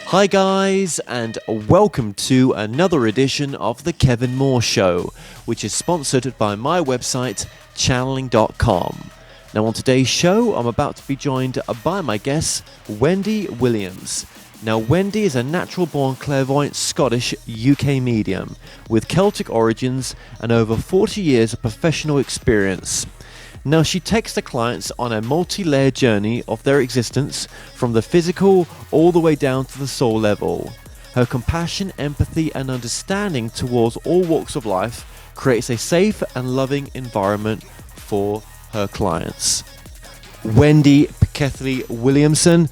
Hi guys, and welcome to another edition of The Kevin Moore Show, which is sponsored by my website, channeling.com. Now on today's show, I'm about to be joined by my guest, Wendy Williams. Now Wendy is a natural-born clairvoyant Scottish UK medium with Celtic origins and over 40 years of professional experience. Now, she takes the clients on a multi-layered journey of their existence from the physical all the way down to the soul level. Her compassion, empathy, and understanding towards all walks of life creates a safe and loving environment for her clients. Wendy Pekethly Williamson,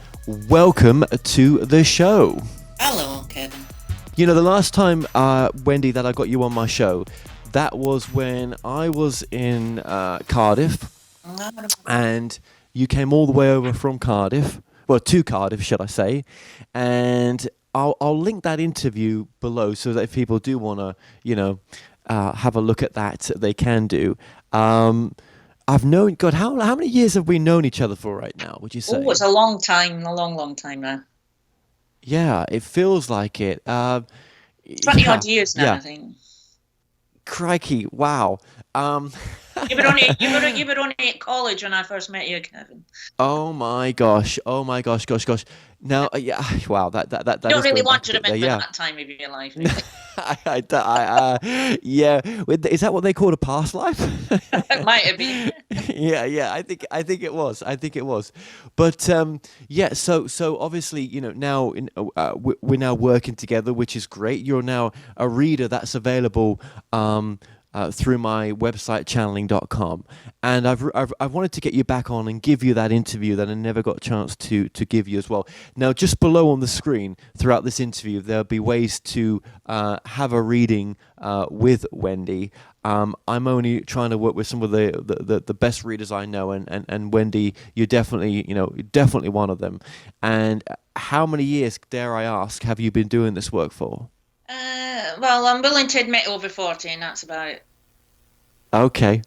welcome to the show. Hello, Kevin. You know, the last time, Wendy, that I got you on my show, that was when I was in Cardiff, and you came all the way over from Cardiff, well, to Cardiff, should I say, and I'll link that interview below so that if people do want to, have a look at that, they can do. I've known, God, how many years have we known each other for right now, would you say? Oh, it's a long time, a long time now. Yeah, it feels like it. 20 odd years now, I think. Crikey, wow. You were only at college when I first met you, Kevin. Oh my gosh. Gosh. Now, yeah, wow, that you don't really want to remember that time of your life. Yeah, is that what they call a past life? It might have been. Yeah, I think it was. But yeah, so obviously, now we're now working together, which is great. You're now a reader that's available through my website, channeling.com. And I've wanted to get you back on and give you that interview that I never got a chance to give you as well. Now, just below on the screen throughout this interview, there'll be ways to have a reading with Wendy. I'm only trying to work with some of the best readers I know, and Wendy, you're definitely one of them. And how many years, dare I ask, have you been doing this work for? Well, I'm willing to admit over 40, and that's about it. Okay.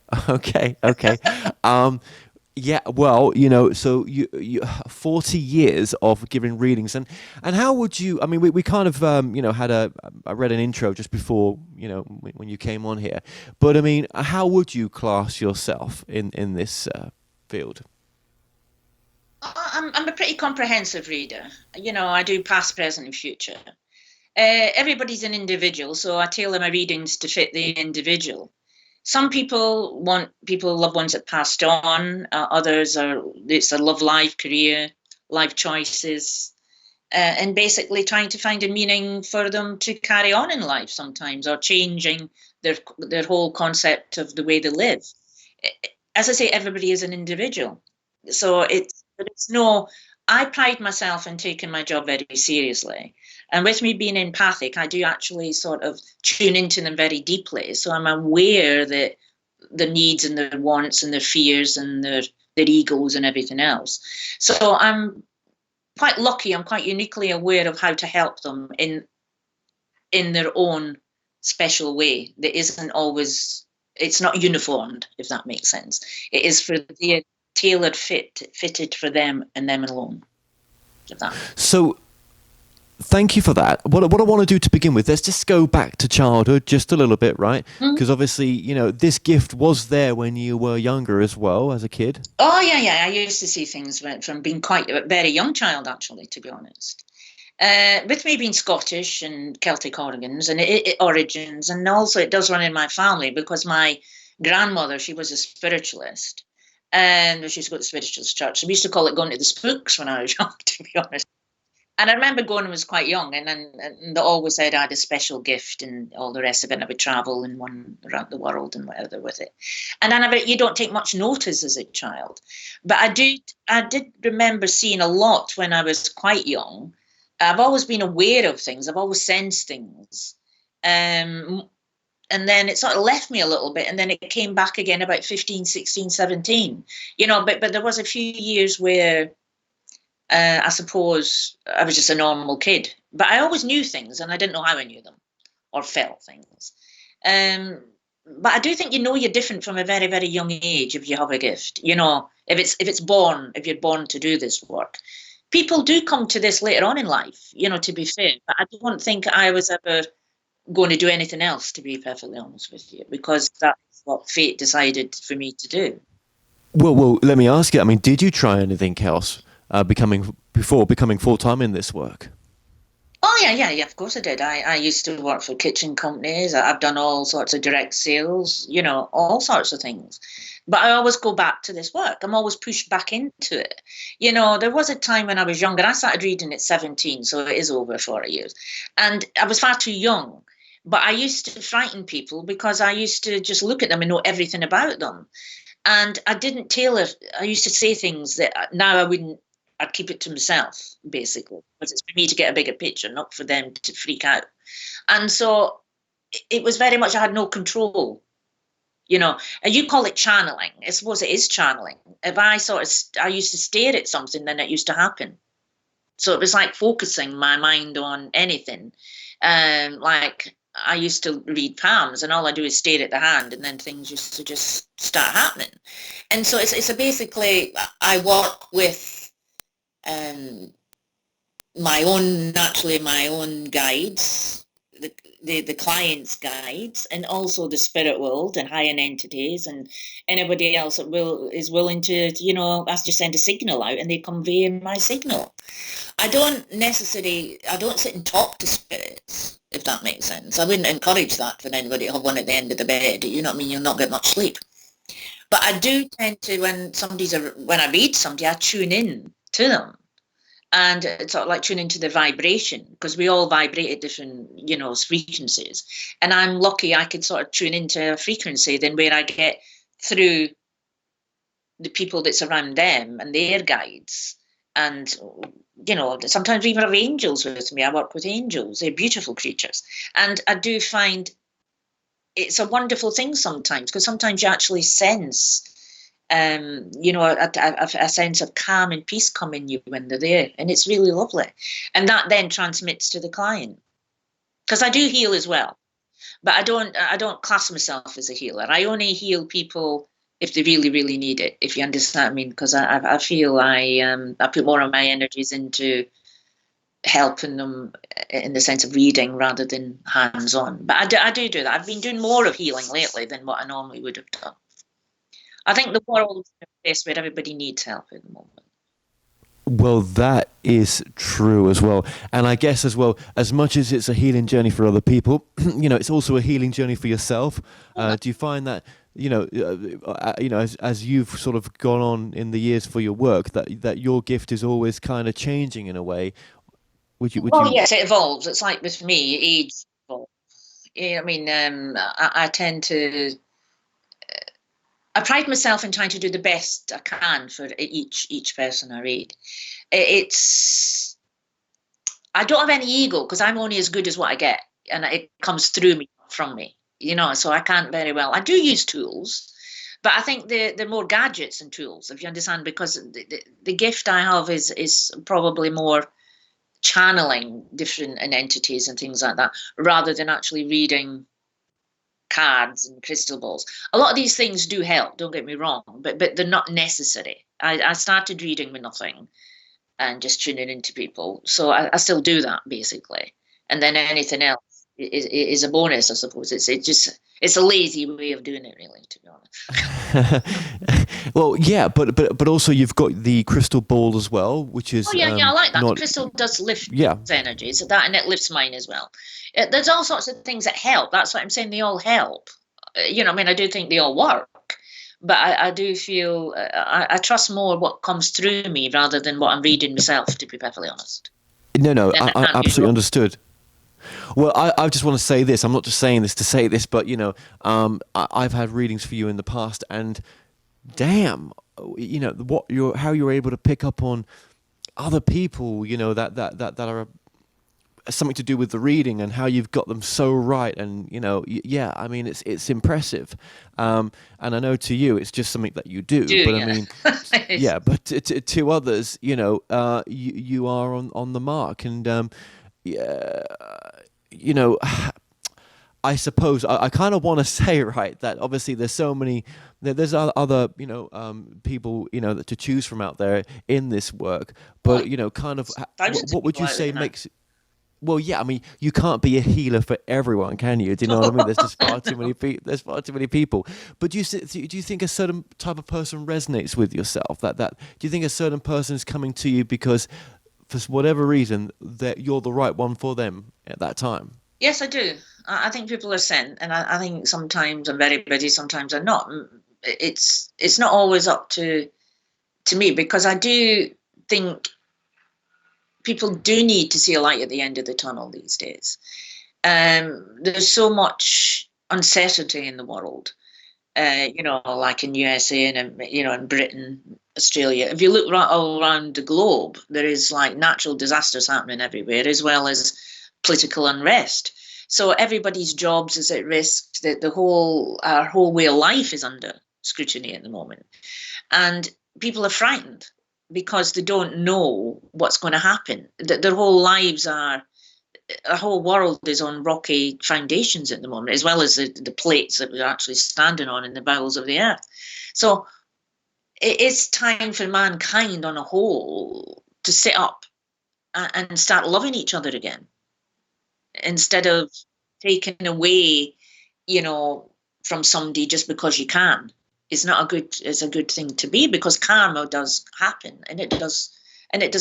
Yeah, well, so you 40 years of giving readings, and how would you? I mean, we kind of had I read an intro just before when you came on here, but I mean, how would you class yourself in this field? I'm a pretty comprehensive reader. I do past, present, and future. Everybody's an individual, so I tailor my readings to fit the individual. Some people want loved ones that passed on. Others it's a love life, career, life choices, and basically trying to find a meaning for them to carry on in life sometimes, or changing their whole concept of the way they live. As I say, everybody is an individual. So I pride myself in taking my job very seriously. And with me being empathic, I do actually sort of tune into them very deeply. So I'm aware that the needs and their wants and their fears and their egos and everything else. So I'm quite lucky. I'm quite uniquely aware of how to help them in their own special way. That isn't always, it's not uniformed, if that makes sense. It is for the tailored fitted for them and them alone. So thank you for that. What I want to do to begin with, let's just go back to childhood just a little bit, right? Because obviously, this gift was there when you were younger as well, as a kid. Oh, yeah. I used to see things from being quite a very young child, actually, to be honest. With me being Scottish and Celtic origins, and also it does run in my family because my grandmother, she was a spiritualist. And she used to go to the spiritualist church. So we used to call it going to the spooks when I was young, to be honest. And I remember going when I was quite young, and they always said I had a special gift and all the rest of it. And I would travel and run around the world and whatever with it. And you don't take much notice as a child. But I did remember seeing a lot when I was quite young. I've always been aware of things. I've always sensed things. And then it sort of left me a little bit, and then it came back again about 15, 16, 17. But there was a few years where I suppose I was just a normal kid. But I always knew things, and I didn't know how I knew them or felt things. But I do think you're different from a very, very young age if you have a gift. If you're born to do this work. people do come to this later on in life, to be fair, but I don't think I was ever going to do anything else, to be perfectly honest with you, because that's what fate decided for me to do. Well, let me ask you. I mean, did you try anything else before becoming full time in this work? Oh, yeah, of course I did. I used to work for kitchen companies. I've done all sorts of direct sales, all sorts of things. But I always go back to this work. I'm always pushed back into it. There was a time when I was younger. I started reading at 17, so it is over 40 years. And I was far too young. But I used to frighten people because I used to just look at them and know everything about them. And I didn't tailor. I used to say things that now I wouldn't. I'd keep it to myself, basically, because it's for me to get a bigger picture, not for them to freak out. And so it was very much I had no control, and you call it channeling. I suppose it is channeling. If I used to stare at something, then it used to happen. So it was like focusing my mind on anything. Like I used to read palms, and all I do is stare at the hand, and then things used to just start happening. And so it's basically I work with my own guides, the clients' guides, and also the spirit world and higher entities and anybody else that is willing to, I just send a signal out and they convey my signal. I don't sit and talk to spirits, if that makes sense. I wouldn't encourage that for anybody to have one at the end of the bed. You know what I mean? You'll not get much sleep. But I do tend to, when I read somebody, I tune in to them. And it's sort of like tuning into the vibration, because we all vibrate at different, frequencies. And I'm lucky I could sort of tune into a frequency then where I get through the people that's around them and their guides. And, sometimes we even have angels with me. I work with angels. They're beautiful creatures. And I do find it's a wonderful thing sometimes, because sometimes you actually sense a sense of calm and peace come in you when they're there, and it's really lovely. And that then transmits to the client, because I do heal as well, but I don't class myself as a healer. I only heal people if they really, really need it, if you understand what I mean, because I feel I put more of my energies into helping them in the sense of reading rather than hands-on. But I do that. I've been doing more of healing lately than what I normally would have done. I think the world is a place where everybody needs help at the moment. Well, that is true as well. And I guess as well, as much as it's a healing journey for other people, it's also a healing journey for yourself. Do you find that, as you've sort of gone on in the years for your work, that your gift is always kind of changing in a way? Yes, it evolves. It's like with me, age evolves. I mean, I tend to... I pride myself in trying to do the best I can for each person I read. I don't have any ego, because I'm only as good as what I get, and it comes through me, from me, so I can't very well. I do use tools, but I think they're more gadgets than tools, if you understand, because the gift I have is probably more channeling different entities and things like that, rather than actually reading cards and crystal balls. A lot of these things do help, don't get me wrong, but they're not necessary. I started reading with nothing and just tuning into people, so I still do that basically, and then anything else is a bonus, I suppose. It's a lazy way of doing it, really, to be honest. Well, yeah, but also you've got the crystal ball as well, which is I like that. The crystal does lift energies, and it lifts mine as well. There's all sorts of things that help. That's what I'm saying. They all help. I do think they all work, but I do feel I trust more what comes through me rather than what I'm reading myself, to be perfectly honest. No, I absolutely understood. Well, I just want to say this. I'm not just saying this to say this, but I've had readings for you in the past, and damn, how you're able to pick up on other people, that are something to do with the reading, and how you've got them so right, and I mean, it's impressive, and I know to you it's just something that you do, but I mean, but to others, you are on the mark, and I suppose I kind of want to say, right, that obviously there's so many, there's other, people, that to choose from out there in this work, Oh, but kind of, thousands of what would people you out say there now. makes? Well, yeah, I mean, you can't be a healer for everyone, can you? Do you know what I mean? There's just far too many people. There's far too many people. But do you think a certain type of person resonates with yourself? That do you think a certain person is coming to you because, for whatever reason, that you're the right one for them at that time? Yes, I do. I think people are sent, and I think sometimes I'm very busy, sometimes I'm not. It's not always up to me, because I do think people do need to see a light at the end of the tunnel these days. There's so much uncertainty in the world, like in USA and in Britain, Australia. If you look all around the globe, there is like natural disasters happening everywhere, as well as political unrest. So everybody's jobs is at risk. That our whole way of life is under scrutiny at the moment, and people are frightened because they don't know what's going to happen. Their whole lives are the whole world is on rocky foundations at the moment, as well as the plates that we're actually standing on in the bowels of the earth. So it is time for mankind on a whole to sit up and start loving each other again, instead of taking away, from somebody just because you can. It's a good thing to be, because karma does happen, and it does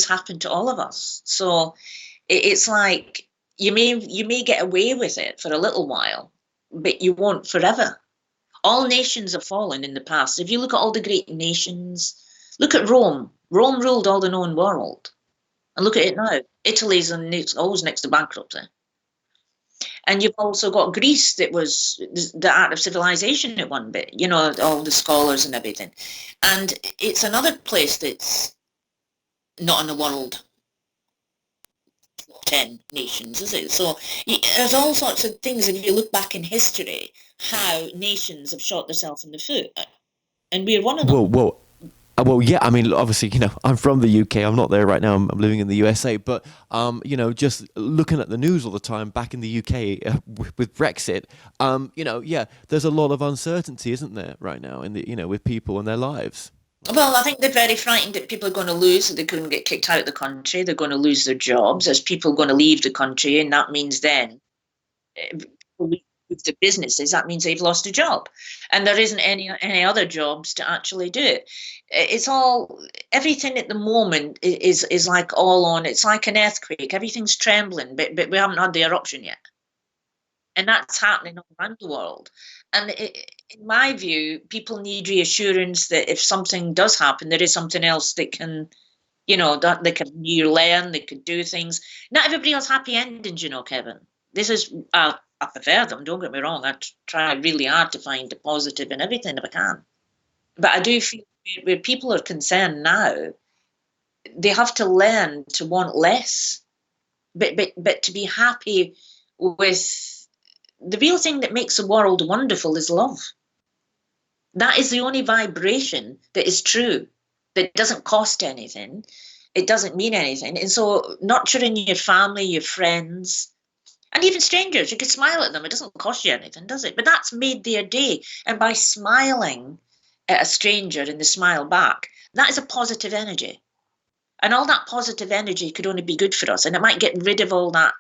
happen to all of us. So it's like you may get away with it for a little while, but you won't forever. All nations have fallen in the past. If you look at all the great nations, look at Rome. Rome ruled all the known world, and look at it now. Italy's always next to bankruptcy. And you've also got Greece, that was the art of civilization at one bit, all the scholars and everything. And it's another place that's not in the world 10 nations, is it? So there's all sorts of things, if you look back in history, how nations have shot themselves in the foot. And we're one of them. Well, well, yeah. I mean, obviously, I'm from the UK. I'm not there right now. I'm living in the USA. But just looking at the news all the time back in the UK with Brexit, yeah, there's a lot of uncertainty, isn't there, right now in the with people and their lives. Well, I think they're very frightened that people are going to lose, that they couldn't get kicked out of the country. They're going to lose their jobs. There's people going to leave the country, and that means then with the businesses, that means they've lost a job, and there isn't any other jobs to actually do it. It's all everything at the moment is like all on. It's like an earthquake. Everything's trembling, but we haven't had the eruption yet, and that's happening all around the world. And in my view, people need reassurance that if something does happen, there is something else that can. That they can learn, they could do things. Not everybody has happy endings, Kevin. This is I prefer them. Don't get me wrong. I try really hard to find the positive in everything if I can. But I do feel where people are concerned now, they have to learn to want less, but to be happy with the real thing that makes the world wonderful is love. That is the only vibration that is true. That doesn't cost anything. It doesn't mean anything. And so nurturing your family, your friends, and even strangers, you could smile at them. It doesn't cost you anything, does it? But that's made their day. And by smiling at a stranger and they smile back, that is a positive energy. And all that positive energy could only be good for us. And it might get rid of all that,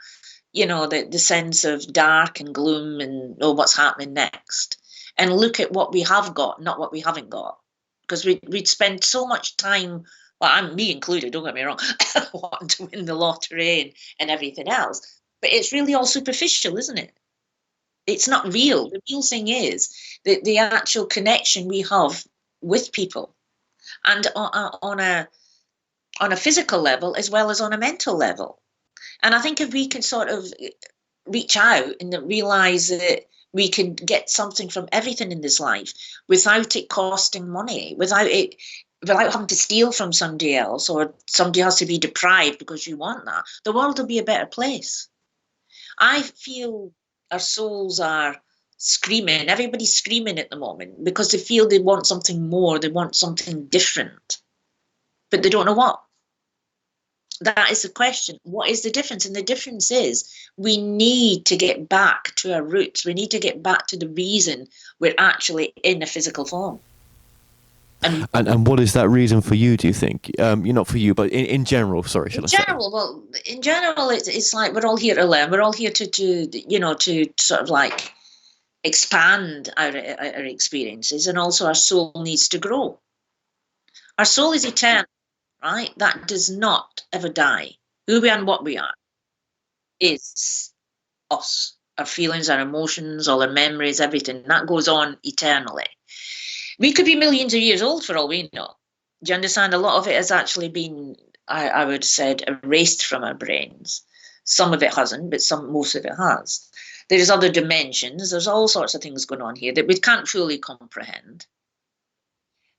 the sense of dark and gloom and, oh, what's happening next. And look at what we have got, not what we haven't got. Because we'd spend so much time, well, I'm me included, don't get me wrong, wanting to win the lottery and everything else. But it's really all superficial, isn't it? It's not real. The real thing is the actual connection we have with people, and on a physical level as well as on a mental level. And I think if we can sort of reach out and realize that we can get something from everything in this life without it costing money, without having to steal from somebody else, or somebody has to be deprived because you want that, the world will be a better place. I feel our souls are screaming. Everybody's screaming at the moment because they feel they want something more. They want something different, but they don't know what. That is the question. What is the difference? And the difference is we need to get back to our roots. We need to get back to the reason we're actually in a physical form. And And what is that reason for you, do you think? You're not for you, but in general, sorry, should I say? in general, it's like we're all here to learn. We're all here to sort of like expand our experiences, and also our soul needs to grow. Our soul is eternal, right? That does not ever die. Who we are and what we are is us. Our feelings, our emotions, all our memories, everything. That goes on eternally. We could be millions of years old for all we know. Do you understand? A lot of it has actually been, I would have said, erased from our brains. Some of it hasn't, but most of it has. There's other dimensions. There's all sorts of things going on here that we can't fully comprehend.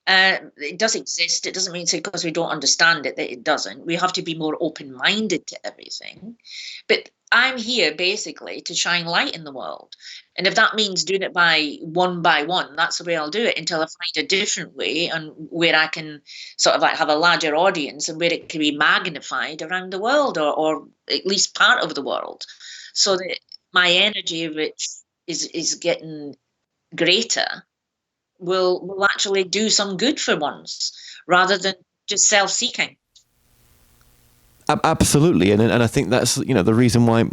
It does exist. It doesn't mean because we don't understand it that it doesn't. We have to be more open-minded to everything. But I'm here basically to shine light in the world. And if that means doing it by one, that's the way I'll do it until I find a different way, and where I can sort of like have a larger audience and where it can be magnified around the world, or at least part of the world, so that my energy, which is getting greater, will actually do some good for once, rather than just self-seeking. Absolutely, and I think that's the reason why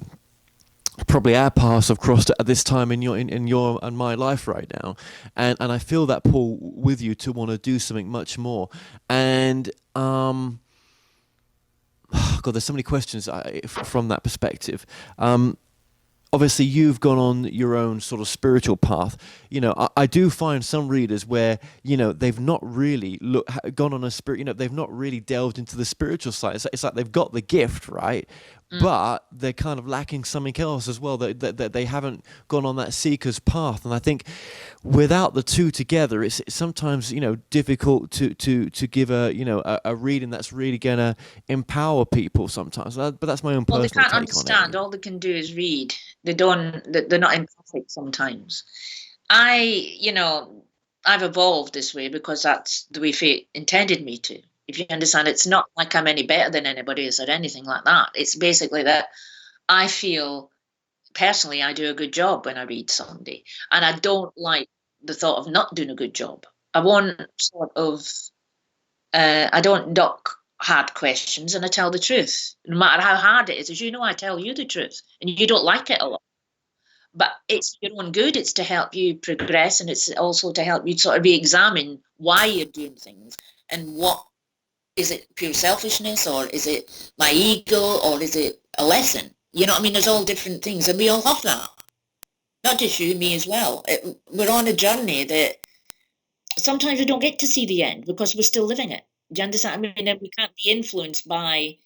probably our paths have crossed at this time in your and my life right now, and I feel that pull with you to want to do something much more. And God, there's so many questions from that perspective. Obviously you've gone on your own sort of spiritual path. I do find some readers where they've not really gone on a spirit. They've not really delved into the spiritual side. It's like they've got the gift, right? But they're kind of lacking something else as well. That they haven't gone on that seeker's path. And I think without the two together, it's sometimes difficult to give a reading that's really gonna empower people sometimes. But that's my own personal take on it. Well, they can't understand. All they can do is read. They're not empathic sometimes. I've evolved this way because that's the way fate intended me to. If you understand, it's not like I'm any better than anybody else or anything like that. It's basically that I feel personally I do a good job when I read somebody, and I don't like the thought of not doing a good job. I want I don't duck hard questions, and I tell the truth. No matter how hard it is, as you know, I tell you the truth, and you don't like it a lot. But it's your own good. It's to help you progress, and it's also to help you sort of re-examine why you're doing things, and what is it, pure selfishness, or is it my ego, or is it a lesson? You know what I mean? There's all different things, and we all have that. Not just you, me as well. We're on a journey that sometimes we don't get to see the end because we're still living it. Do you understand? I mean, we can't be influenced by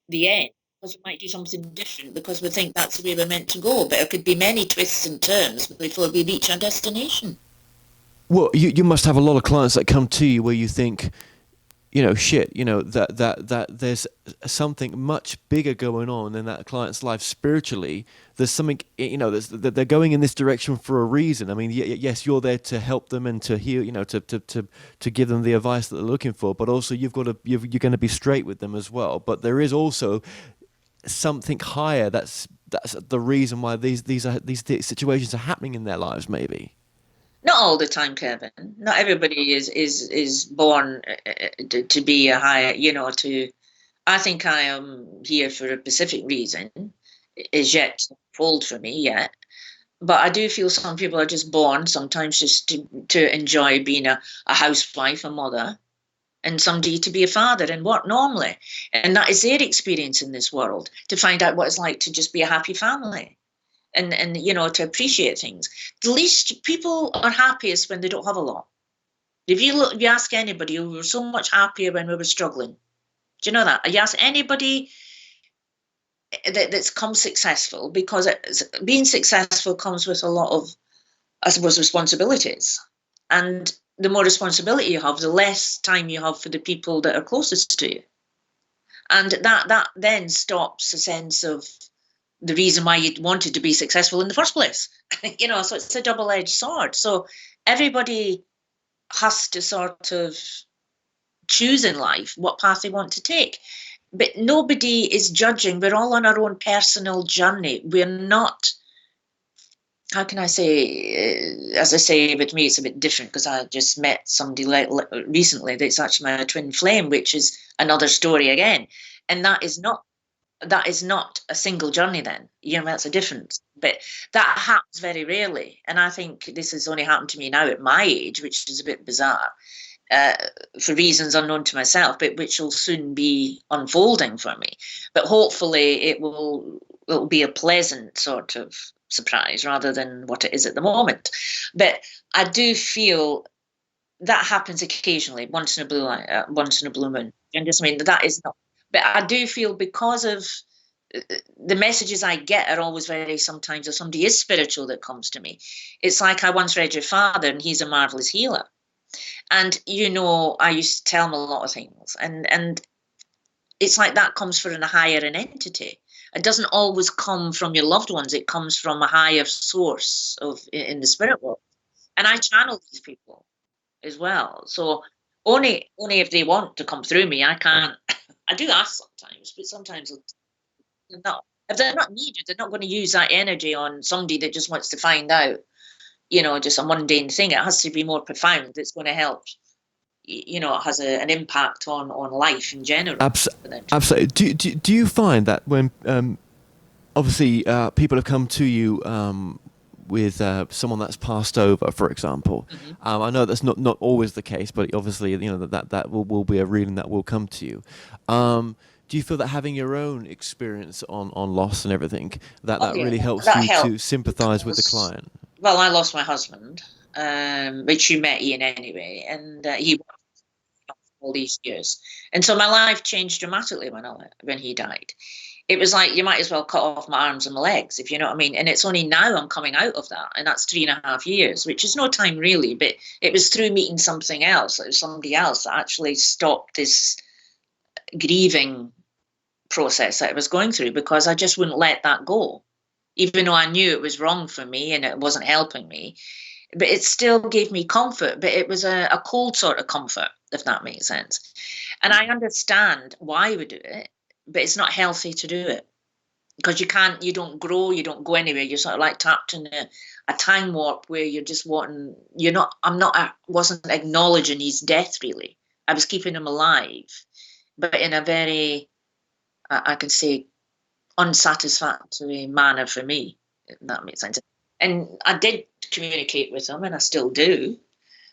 the end, because we might do something different because we think that's the way we're meant to go. But there could be many twists and turns before we reach our destination. Well, you must have a lot of clients that come to you where you think, that there's something much bigger going on in that client's life spiritually. There's something, that they're going in this direction for a reason. I mean, yes, you're there to help them and to heal, to give them the advice that they're looking for, but also you're going to be straight with them as well. But there is also something higher that's the reason why these situations are happening in their lives, maybe. Not all the time, Kevin. Not everybody is born to be a higher, I think I am here for a specific reason. Is yet to unfold for me yet. But I do feel some people are just born sometimes just to enjoy being a housewife, a mother, and somebody to be a father and work normally. And that is their experience in this world, to find out what it's like to just be a happy family. And to appreciate things. The least people are happiest when they don't have a lot. If you ask anybody, we were so much happier when we were struggling. Do you know that? You ask anybody that's come successful, because being successful comes with a lot of, I suppose, responsibilities. And the more responsibility you have, the less time you have for the people that are closest to you. And that then stops a sense of the reason why you wanted to be successful in the first place. So it's a double-edged sword. So everybody has to sort of choose in life what path they want to take. but nobody is judging. We're all on our own personal journey. We're not, how can I say, as I say, with me, it's a bit different because I just met somebody recently that's actually my twin flame, which is another story again. And that is not a single journey then. That's a difference. But that happens very rarely. And I think this has only happened to me now at my age, which is a bit bizarre, for reasons unknown to myself, but which will soon be unfolding for me. But hopefully it will be a pleasant sort of surprise rather than what it is at the moment. But I do feel that happens occasionally, once in a blue moon. And just mean that is not. But I do feel because of the messages I get are always sometimes if somebody is spiritual that comes to me. It's like I once read your father and he's a marvelous healer. And, I used to tell him a lot of things. And it's like that comes from a higher entity. It doesn't always come from your loved ones. It comes from a higher source in the spirit world. And I channel these people as well. So only if they want to come through me, I can't. I do ask sometimes, but sometimes they're not. If they're not needed, they're not going to use that energy on somebody that just wants to find out, just a mundane thing. It has to be more profound. It's going to help. It has an impact on life in general. Absolutely. Do you find that when obviously people have come to you with someone that's passed over, for example? I know that's not always the case, but obviously that will be a reading that will come to you. Do you feel that having your own experience on loss and everything that really helps to sympathise with the client? Well, I lost my husband, which you met Ian anyway, and he was all these years, and so my life changed dramatically when he died. It was like you might as well cut off my arms and my legs, if you know what I mean. And it's only now I'm coming out of that, and that's 3.5 years, which is no time really, but it was through meeting something else. It was somebody else that actually stopped this grieving process that I was going through, because I just wouldn't let that go, even though I knew it was wrong for me and it wasn't helping me. But it still gave me comfort, but it was a cold sort of comfort, if that makes sense. And I understand why we do it, but it's not healthy to do it, because you don't grow, you don't go anywhere. You're sort of like trapped in a time warp where you're just I wasn't acknowledging his death really. I was keeping him alive, but in a very, I can say, unsatisfactory manner for me, if that makes sense. And I did communicate with him, and I still do.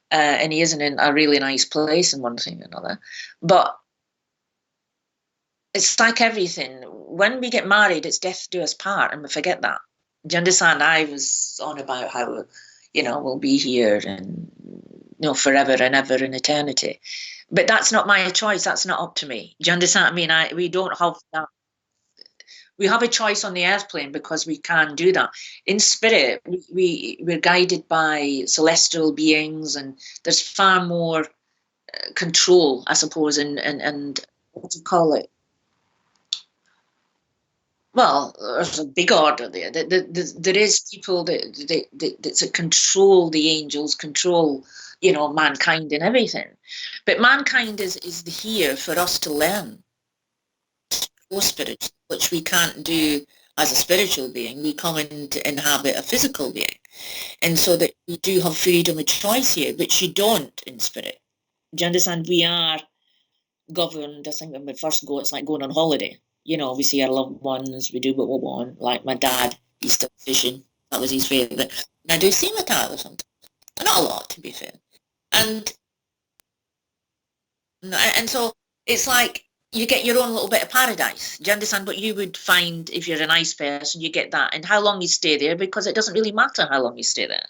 And he isn't in a really nice place and one thing and another. But it's like everything. When we get married, it's death do us part, and we forget that. Do you understand? I was on about how, we'll be here and, forever and ever in eternity. But that's not my choice. That's not up to me. Do you understand what I mean? We don't have that. We have a choice on the earth plane because we can do that. In spirit, we're guided by celestial beings, and there's far more control, I suppose, and what do you call it? Well, there's a big order there. There is people that control the angels, control, mankind and everything. But mankind is here for us to learn. Spirit, which we can't do as a spiritual being. We come in to inhabit a physical being, and so that we do have freedom of choice here, which you don't in spirit. Do you understand? We are governed. I think when we first go, it's like going on holiday. We see our loved ones, we do what we want. Like my dad, he's still fishing. That was his favourite. And I do see my dad sometimes. Not a lot, to be fair. And so it's like you get your own little bit of paradise. Do you understand what you would find if you're a nice person? You get that. And how long you stay there, because it doesn't really matter how long you stay there.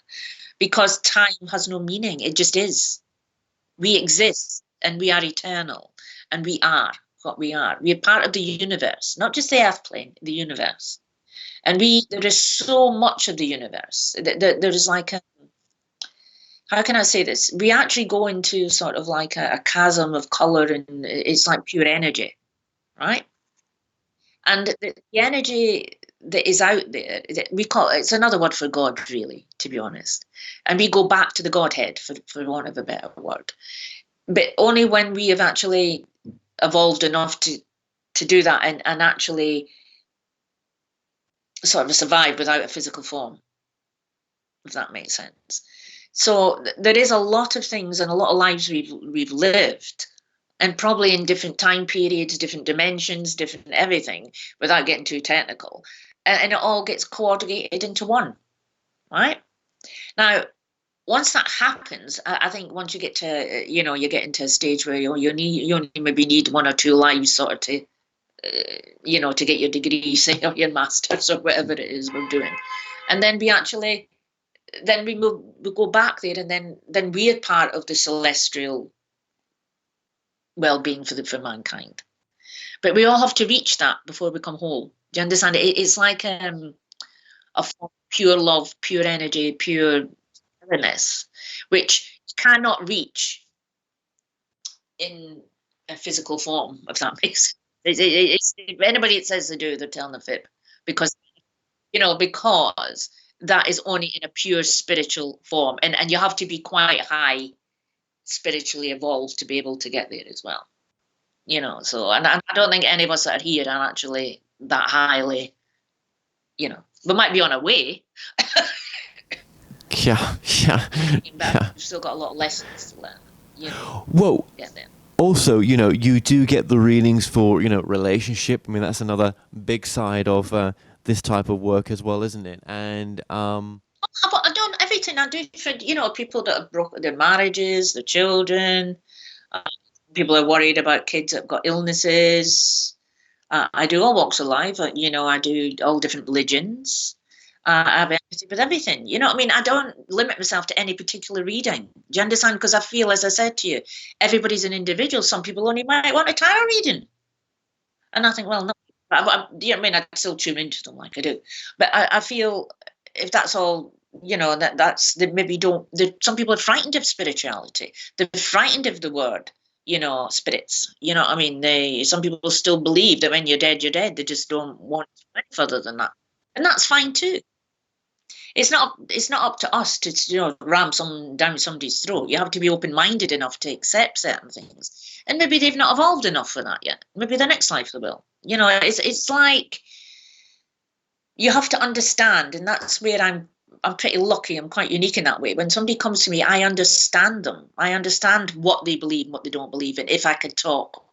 Because time has no meaning. It just is. We exist and we are eternal. And we are what we are. We are part of the universe, not just the earth plane, the universe. And there is so much of the universe. There is like how can I say this? We actually go into sort of like a chasm of color, and it's like pure energy, right? And the energy that is out there, we call it's another word for God, really, to be honest. And we go back to the Godhead, for want of a better word. But only when we have actually evolved enough to to do that and actually sort of survive without a physical form, if that makes sense. So there is a lot of things and a lot of lives we've lived, and probably in different time periods, different dimensions, different everything, without getting too technical. And it all gets coordinated into one, right? Now, once that happens, I think once you get to, you get into a stage where you only maybe need one or two lives sort of to, to get your degree, say, or your master's or whatever it is we're doing. And then we go back there, and then we're part of the celestial well-being for mankind. But we all have to reach that before we come whole. Do you understand? It's like a form of pure love, pure energy, pure awareness, which you cannot reach in a physical form, if that makes sense. If anybody that says they do, they're telling a fib, because that is only in a pure spiritual form, and you have to be quite high spiritually evolved to be able to get there as well. So, and I don't think any of us that are here are actually that highly, we might be on our way. Yeah. We've still got a lot of lessons to learn, Well, get there. also, you do get the readings for, relationship. I mean, that's another big side of this type of work as well, isn't it? And But I don't everything I do for people that have broken their marriages, their children. People are worried about kids that have got illnesses. I do all walks of life. I do all different religions. I have empathy with everything. I don't limit myself to any particular reading. Do you understand? Because I feel, as I said to you, everybody's an individual. Some people only might want a tarot reading. And I think, well, no. I'd still tune into them like I do. But I feel if that's all, that's that maybe don't. Some people are frightened of spirituality. They're frightened of the word, spirits. Some people still believe that when you're dead, you're dead. They just don't want to go further than that. And that's fine too. It's not up to us to ram down somebody's throat. You have to be open-minded enough to accept certain things. And maybe they've not evolved enough for that yet. Maybe the next life they will. It's like you have to understand, and that's where I'm pretty lucky. I'm quite unique in that way. When somebody comes to me, I understand them. I understand what they believe and what they don't believe in. If I could talk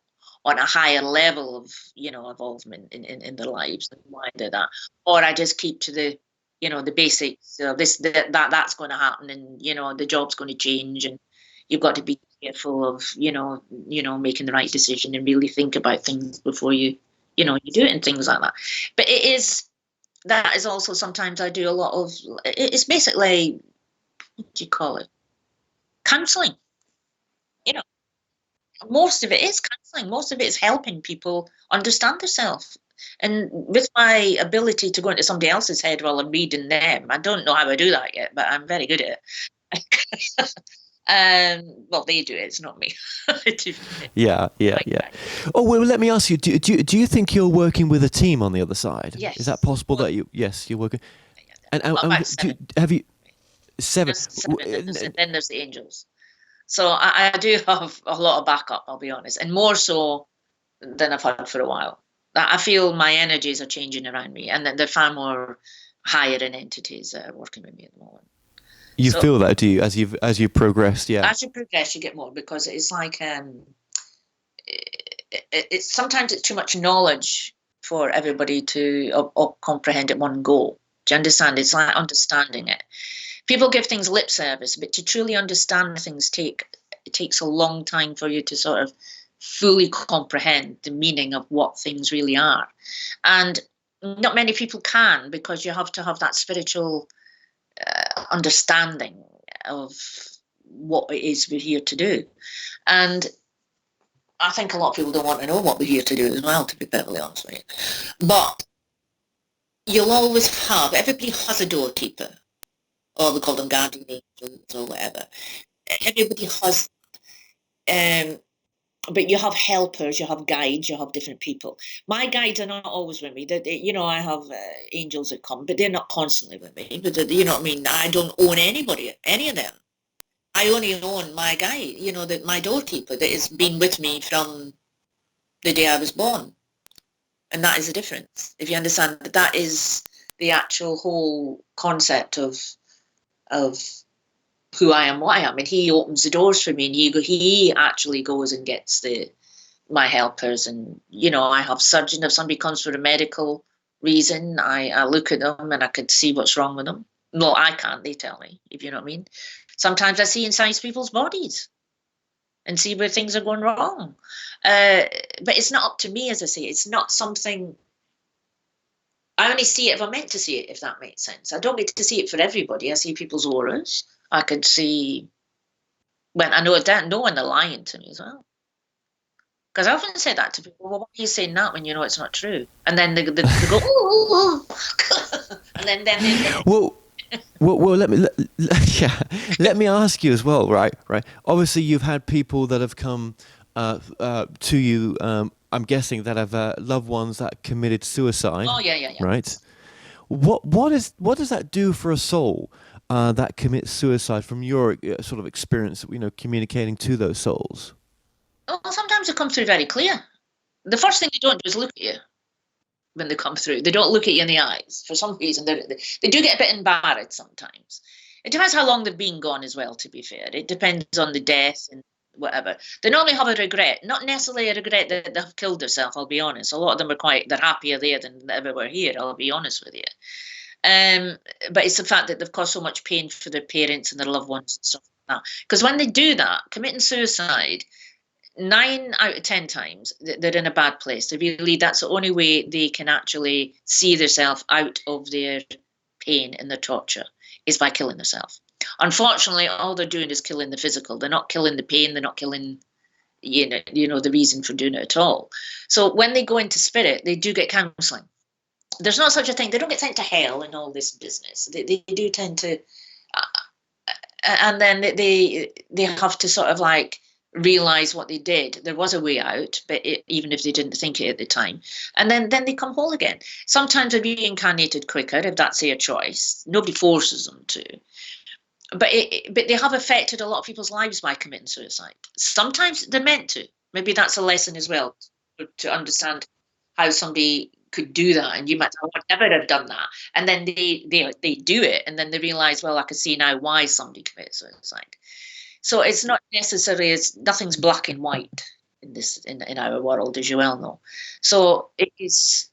on a higher level of, involvement in their lives and why they're that. Or I just keep to the, the basics. That's going to happen, and, the job's going to change, and you've got to be careful of, making the right decision and really think about things before you do it and things like that. But that is also sometimes I do a lot of, it's basically, what do you call it? Counselling. Most of it is counselling. Most of it is helping people understand themselves. And with my ability to go into somebody else's head while I'm reading them, I don't know how I do that yet, but I'm very good at it. Well, they do it. It's not me. Yeah. Oh, well, let me ask you: do you think you're working with a team on the other side? Yes. Is that possible? Well, yes, you're working. And have you 7? Then there's the angels. So I do have a lot of backup, I'll be honest, and more so than I've had for a while. I feel my energies are changing around me, and they're far more higher in entities that are working with me at the moment. You feel that, do you, as you progressed? Yeah. As you progress, you get more, because it's like it's sometimes it's too much knowledge for everybody to comprehend at one go. Do you understand? It's like understanding it. People give things lip service, but to truly understand things it takes a long time for you to sort of fully comprehend the meaning of what things really are. And not many people can, because you have to have that spiritual understanding of what it is we're here to do. And I think a lot of people don't want to know what we're here to do as well, to be perfectly honest with you. But you'll always have, everybody has a doorkeeper, or we call them guardian angels or whatever. Everybody has, but you have helpers, you have guides, you have different people. My guides are not always with me. I have angels that come, but they're not constantly with me. But you know what I mean? I don't own any of them. I only own my guide, my doorkeeper that has been with me from the day I was born. And that is the difference. If you understand that, that is the actual whole concept of who I am, what I am. And he opens the doors for me, and he actually goes and gets my helpers. And, you know, I have surgeons. If somebody comes for a medical reason, I look at them and I can see what's wrong with them. No, I can't, they tell me, if you know what I mean. Sometimes I see inside people's bodies and see where things are going wrong. But it's not up to me, as I say. It's not something... I only see it if I'm meant to see it, if that makes sense. I don't get to see it for everybody. I see people's auras. I could see... When I know when they're lying to me as well. Because I often say that to people. Well, why are you saying that when you know it's not true? And then they go, oh. And then they... Well, let me ask you as well, right? Obviously, you've had people that have come to you. I'm guessing that have loved ones that committed suicide. Oh yeah. Right. What does that do for a soul that commits suicide? From your sort of experience, you know, communicating to those souls. Oh, sometimes it comes through very clear. The first thing they don't do is look at you when they come through. They don't look at you in the eyes. For some reason, they do get a bit embarrassed sometimes. It depends how long they've been gone as well, to be fair. It depends on the death and whatever. They normally have a regret, not necessarily a regret that they've killed themselves, I'll be honest. A lot of them they're happier there than they ever were here, I'll be honest with you. But it's the fact that they've caused so much pain for their parents and their loved ones and stuff like that. Because when they do that, committing suicide, 9 out of 10 times they're in a bad place. That's the only way they can actually see themselves out of their pain and their torture is by killing themselves. Unfortunately, all they're doing is killing the physical. They're not killing the pain. They're not killing, you know, the reason for doing it at all. So when they go into spirit, they do get counselling. There's not such a thing. They don't get sent to hell and all this business. They do tend to, and then they have to sort of like realize what they did. There was a way out, but even if they didn't think it at the time, and then they come whole again. Sometimes they're reincarnated quicker if that's their choice. Nobody forces them to, but they have affected a lot of people's lives by committing suicide. Sometimes they're meant to. Maybe that's a lesson as well, to understand how somebody could do that, and you might never have done that, and then they do it, and then they realize, well, I can see now why somebody commits suicide. So it's not necessarily, nothing's black and white in this in our world, as you well know. So it's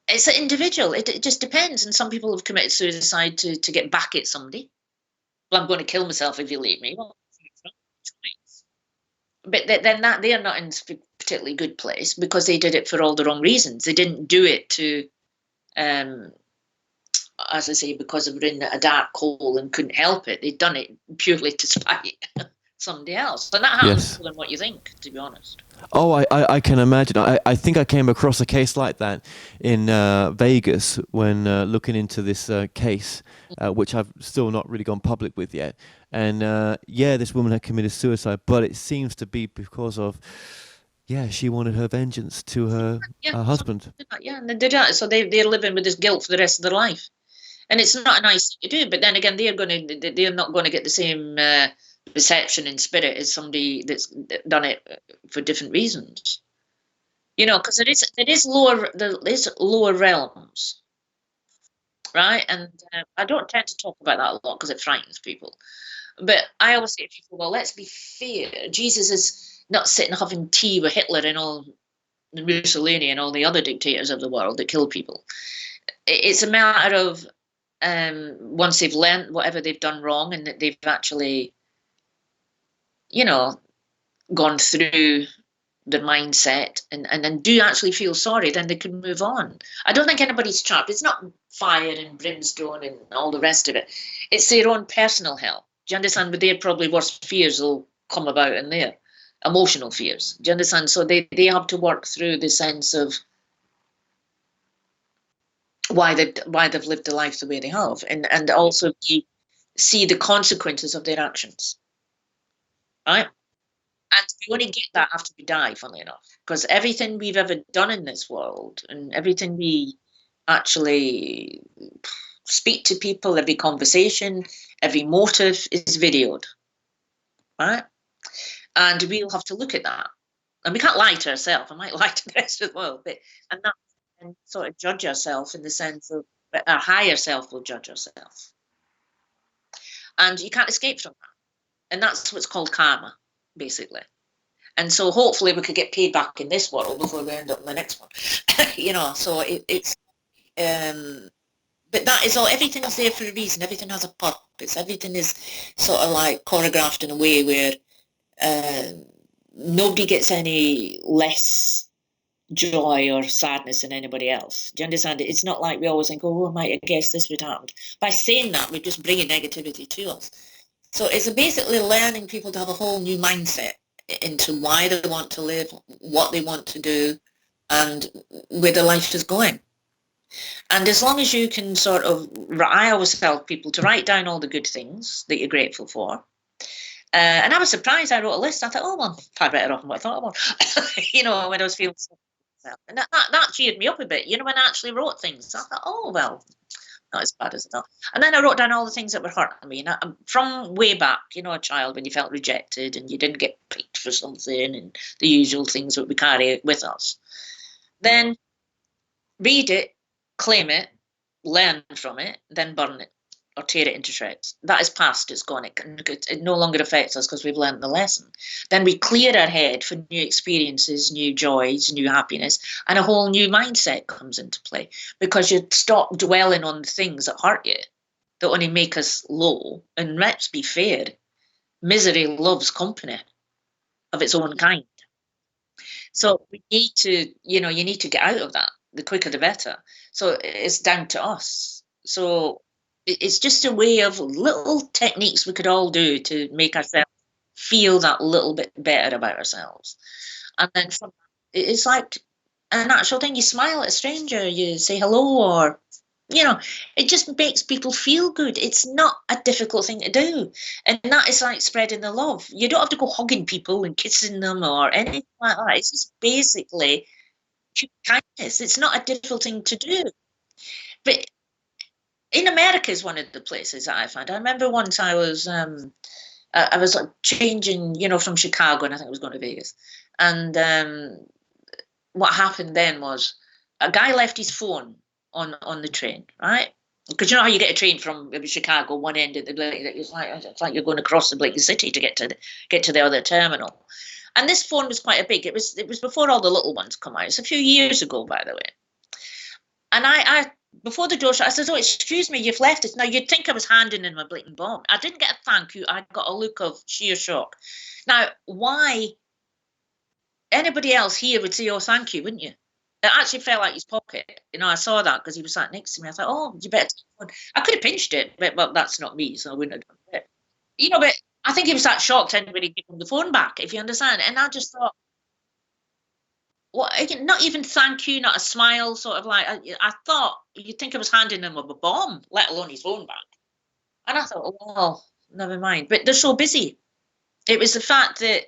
an individual. It just depends. And some people have committed suicide to get back at somebody. Well, I'm going to kill myself if you leave me. Well, but then that they are not in a particularly good place because they did it for all the wrong reasons. They didn't do it to, as I say, because they were in a dark hole and couldn't help it. They'd done it purely to spite somebody else. And that happens more than what you think, to be honest. Oh, I can imagine. I think I came across a case like that in Vegas when looking into this case, which I've still not really gone public with yet. And this woman had committed suicide, but it seems to be because of, she wanted her vengeance to her husband. Yeah, and they did that. So they're living with this guilt for the rest of their life. And it's not a nice thing to do. But then again, they're not going to get the same reception in spirit as somebody that's done it for different reasons. You know, because there is lower realms, right? And I don't tend to talk about that a lot because it frightens people. But I always say to people, well, let's be fair. Jesus is not sitting having tea with Hitler and all Mussolini and all the other dictators of the world that kill people. It's a matter of once they've learned whatever they've done wrong and that they've actually, you know, gone through their mindset and then do actually feel sorry, then they can move on. I don't think anybody's trapped. It's not fire and brimstone and all the rest of it. It's their own personal hell. Do you understand? But their probably worst fears will come about in there. Emotional fears. Do you understand? So they have to work through the sense of why they've lived the life the way they have, and also see the consequences of their actions. Right? And we only get that after we die, funnily enough, because everything we've ever done in this world and everything we actually speak to people, every conversation, every motive is videoed, right? And we'll have to look at that. And we can't lie to ourselves. I might lie to the rest of the world, but and sort of judge ourselves in the sense of that our higher self will judge ourselves. And you can't escape from that. And that's what's called karma, basically. And so hopefully we could get paid back in this world before we end up in the next one. So it's but that is all. Everything is there for a reason. Everything has a purpose. Everything is sort of like choreographed in a way where nobody gets any less joy or sadness than anybody else. Do you understand? It's not like we always think, oh, I might have guessed this would happen. By saying that, we're just bringing negativity to us. So it's basically learning people to have a whole new mindset into why they want to live, what they want to do, and where their life is going. And as long as you can I always tell people to write down all the good things that you're grateful for. And I was surprised. I wrote a list. I thought, oh, well, I'm far better off than what I thought I was. When I was feeling so. And that cheered me up a bit. When I actually wrote things, I thought, oh, well, not as bad as I thought. And then I wrote down all the things that were hurting me. And from way back, a child, when you felt rejected and you didn't get picked for something and the usual things that we carry with us. Then read it, claim it, learn from it, then burn it or tear it into shreds. That is past, it's gone. It no longer affects us because we've learned the lesson. Then we clear our head for new experiences, new joys, new happiness, and a whole new mindset comes into play because you stop dwelling on the things that hurt you, that only make us low. And let's be fair, misery loves company of its own kind. So we need to, you need to get out of that. The quicker the better. So it's down to us. So it's just a way of little techniques we could all do to make ourselves feel that little bit better about ourselves. And then it's like a natural thing. You smile at a stranger, you say hello, or, it just makes people feel good. It's not a difficult thing to do. And that is like spreading the love. You don't have to go hugging people and kissing them or anything like that. It's just basically kindness. It's not a difficult thing to do. But in America is one of the places that I find. I remember once I was like changing, from Chicago, and I think I was going to Vegas. And what happened then was a guy left his phone on the train, right? Because you know how you get a train from Chicago, one end of the it's like you're going across the city to get to the other terminal. And this phone was quite a big. It was before all the little ones come out. It's a few years ago, by the way. And I before the door shut, I said, "Oh, excuse me, you've left it." Now you'd think I was handing in my blatant bomb. I didn't get a thank you. I got a look of sheer shock. Now, why? Anybody else here would say, "Oh, thank you," wouldn't you? It actually fell out his pocket. I saw that because he was sat next to me. I thought, "Oh, you better take one." I could have pinched it, but well, that's not me, so I wouldn't have done it. But I think he was that shocked anybody gave him the phone back, if you understand. And I just thought, what? Not even thank you, not a smile, sort of like, I thought you'd think I was handing him a bomb, let alone his phone back. And I thought, oh, well, never mind. But they're so busy. It was the fact that,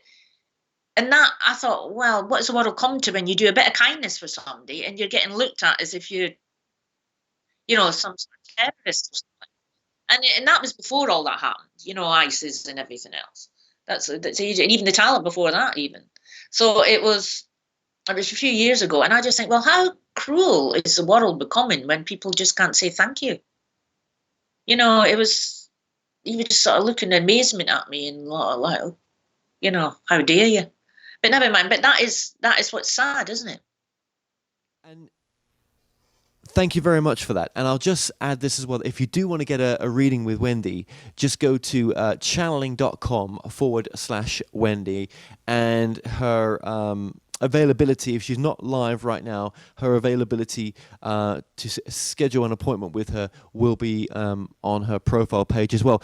and that I thought, well, what's the world come to when you do a bit of kindness for somebody and you're getting looked at as if you're, some sort of terrorist or something. And that was before all that happened, ISIS and everything else. That's easy. And even the talent before that, even. So it was a few years ago. And I just think, well, how cruel is the world becoming when people just can't say thank you? He was just sort of looking in amazement at me and like, how dare you? But never mind. But that is what's sad, isn't it? And thank you very much for that. And I'll just add this as well. If you do want to get a reading with Wendy, just go to channeling.com/Wendy, and her availability, if she's not live right now, her availability to schedule an appointment with her will be on her profile page as well.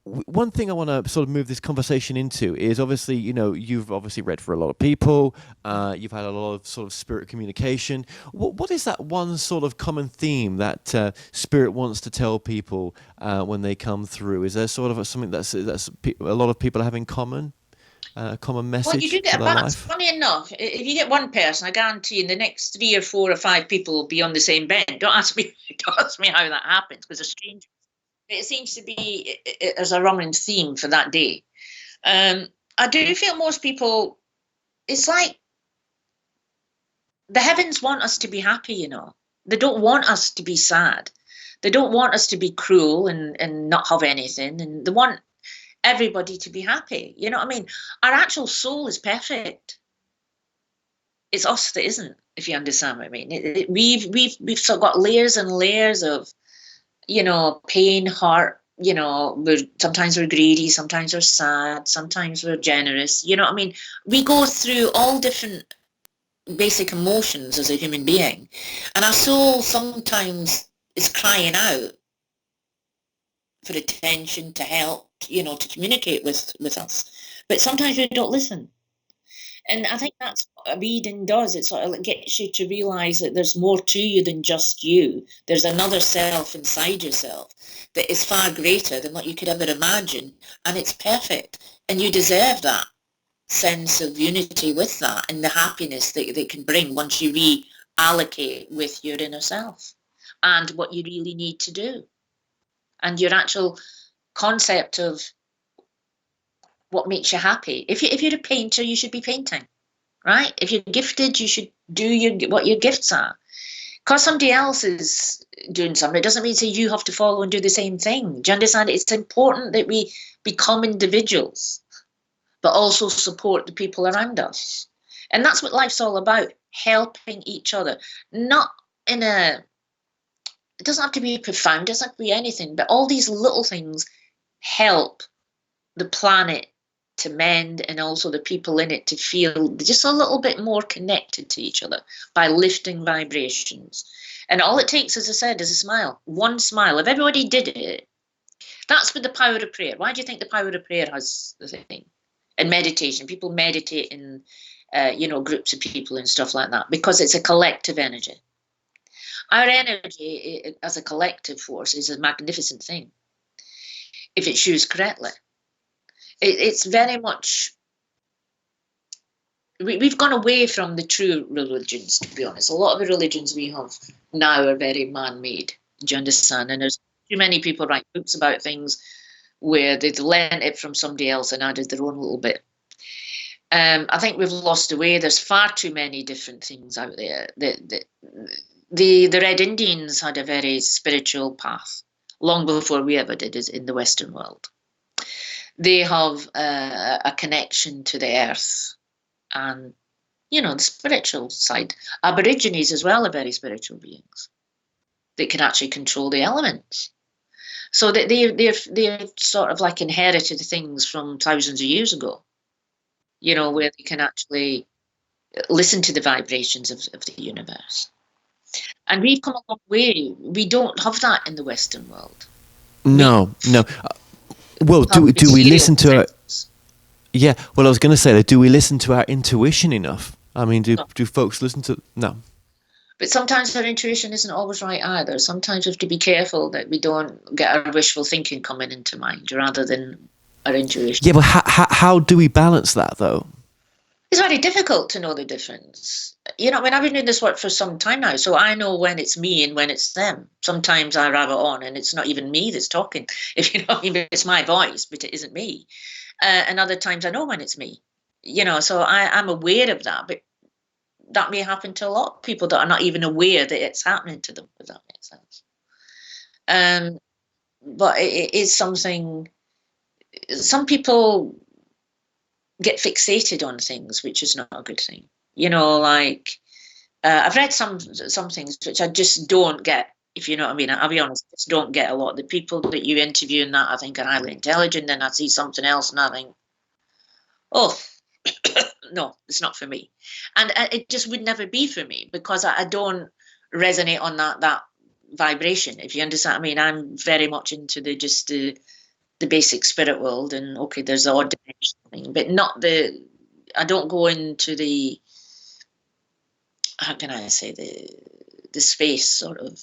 One thing I want to sort of move this conversation into is obviously, you've obviously read for a lot of people. You've had a lot of sort of spirit communication. What is that one sort of common theme that spirit wants to tell people when they come through? Is there sort of something that's a lot of people have in common? Common message. Well, you do get a balance. Funny enough, if you get one person, I guarantee in the next 3 or 4 or 5 people will be on the same bed. Don't ask me how that happens, because they're strangers. It seems to be as a running theme for that day. I do feel most people, it's like the heavens want us to be happy, you know. They don't want us to be sad. They don't want us to be cruel and not have anything. And they want everybody to be happy. You know what I mean? Our actual soul is perfect. It's us that isn't, if you understand what I mean. We've sort of got layers and layers of, you know, pain, heart. You know, sometimes we're greedy, sometimes we're sad, sometimes we're generous. You know what I mean? We go through all different basic emotions as a human being, and our soul sometimes is crying out for attention, to help, you know, to communicate with us, but sometimes we don't listen. And I think that's what a reading does. It sort of gets you to realize that there's more to you than just you. There's another self inside yourself that is far greater than what you could ever imagine, and it's perfect, and you deserve that sense of unity with that and the happiness that it can bring once you reallocate with your inner self and what you really need to do and your actual concept of what makes you happy. If you're a painter, you should be painting, right? If you're gifted, you should do what your gifts are. Because somebody else is doing something, it doesn't mean say you have to follow and do the same thing. Do you understand? It's important that we become individuals, but also support the people around us. And that's what life's all about, helping each other. Not in a, it doesn't have to be profound, it doesn't have to be anything, but all these little things help the planet to mend and also the people in it to feel just a little bit more connected to each other by lifting vibrations. And all it takes, as I said, is a smile. One smile. If everybody did it, that's with the power of prayer. Why do you think the power of prayer has the thing? And meditation. People meditate in, groups of people and stuff like that because it's a collective energy. Our energy as a collective force is a magnificent thing if it's used correctly. It's very much, we've gone away from the true religions, to be honest. A lot of the religions we have now are very man-made. Do you understand? And there's too many people write books about things where they've learned it from somebody else and added their own little bit. I think we've lost the way. There's far too many different things out there. The Red Indians had a very spiritual path long before we ever did in the Western world. They have a connection to the earth and, the spiritual side. Aborigines as well are very spiritual beings. They can actually control the elements. So they're sort of like inherited things from thousands of years ago, where they can actually listen to the vibrations of the universe. And we've come a long way. We don't have that in the Western world. No. Well, do we listen to our... Yeah, well, I was going to say, do we listen to our intuition enough? I mean, do folks listen to... No. But sometimes our intuition isn't always right either. Sometimes we have to be careful that we don't get our wishful thinking coming into mind rather than our intuition. Yeah, but how do we balance that, though? It's very difficult to know the difference. I've been doing this work for some time now, so I know when it's me and when it's them. Sometimes I rabbit on and it's not even me that's talking, if you know what I mean. It's my voice, but it isn't me. And other times I know when it's me, so I'm aware of that. But that may happen to a lot of people that are not even aware that it's happening to them, if that makes sense. But it is something, some people get fixated on things, which is not a good thing. I've read some things which I just don't get, if you know what I mean. I'll be honest, I just don't get a lot. The people that you interview and that I think are highly intelligent, then I see something else and I think, oh, no, it's not for me. And it just would never be for me because I don't resonate on that vibration, if you understand what I mean. I'm very much into the basic spirit world, and okay, there's the odd dimension thing, but not I don't go into the, how can I say, the space sort of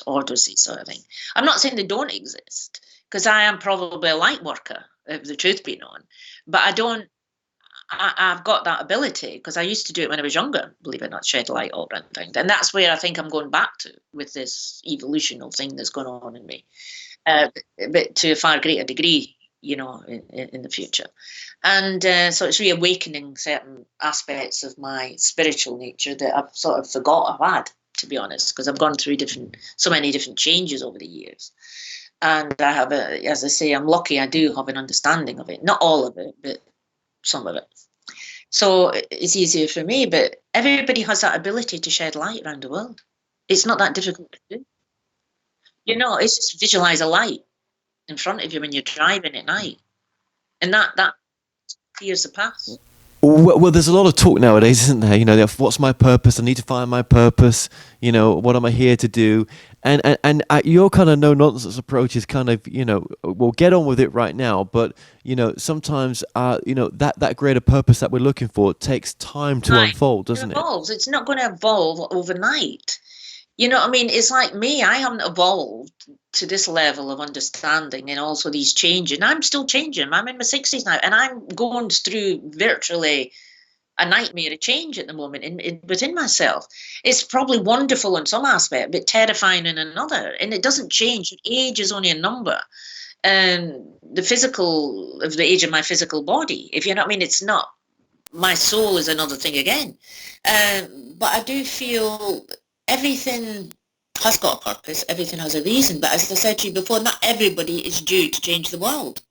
orders sort of thing. I'm not saying they don't exist, because I am probably a light worker, if the truth be known, but I've got that ability because I used to do it when I was younger, believe it or not, shed light all around things. And that's where I think I'm going back to with this evolutional thing that's going on in me. But to a far greater degree, in the future. And so it's reawakening certain aspects of my spiritual nature that I've sort of forgot I've had, to be honest, because I've gone through so many different changes over the years. And I have, as I say, I'm lucky I do have an understanding of it. Not all of it, but some of it. So it's easier for me, but everybody has that ability to shed light around the world. It's not that difficult to do. It's just visualize a light in front of you when you're driving at night. And that clears the path. Well, there's a lot of talk nowadays, isn't there? What's my purpose? I need to find my purpose. What am I here to do? And your kind of no-nonsense approach is kind of, we'll get on with it right now. But, sometimes, that greater purpose that we're looking for takes time to unfold, doesn't it? It evolves. It's not going to evolve overnight. You know what I mean? It's like me. I haven't evolved to this level of understanding and also these changes. And I'm still changing. I'm in my 60s now, and I'm going through virtually a nightmare of change at the moment within myself. It's probably wonderful in some aspect, but terrifying in another. And it doesn't change. Age is only a number. And the age of my physical body, if you know what I mean, it's not. My soul is another thing again. But I do feel everything has got a purpose, everything has a reason, but as I said to you before, not everybody is due to change the world.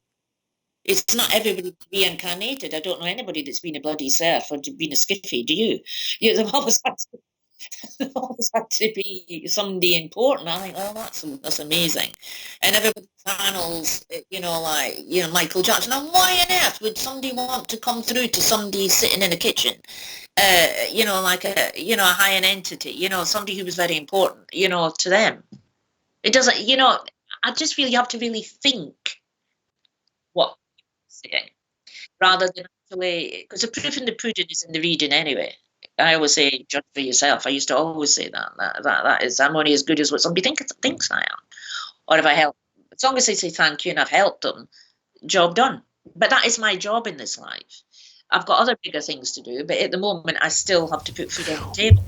It's not everybody to be incarnated. I don't know anybody that's been a bloody serf or been a skiffy, do you? They've always had to be somebody important. I think, that's amazing. And everybody channels, Michael Jackson. And why on earth would somebody want to come through to somebody sitting in a kitchen? Like a high-end entity, somebody who was very important, to them. It doesn't, I just feel you have to really think what you're saying, rather than actually, because the proof in the pudding is in the reading anyway. I always say, judge for yourself. I used to always say that is, I'm only as good as what somebody thinks I am. Or if I help, as long as they say thank you and I've helped them, job done. But that is my job in this life. I've got other bigger things to do, but at the moment I still have to put food on the table.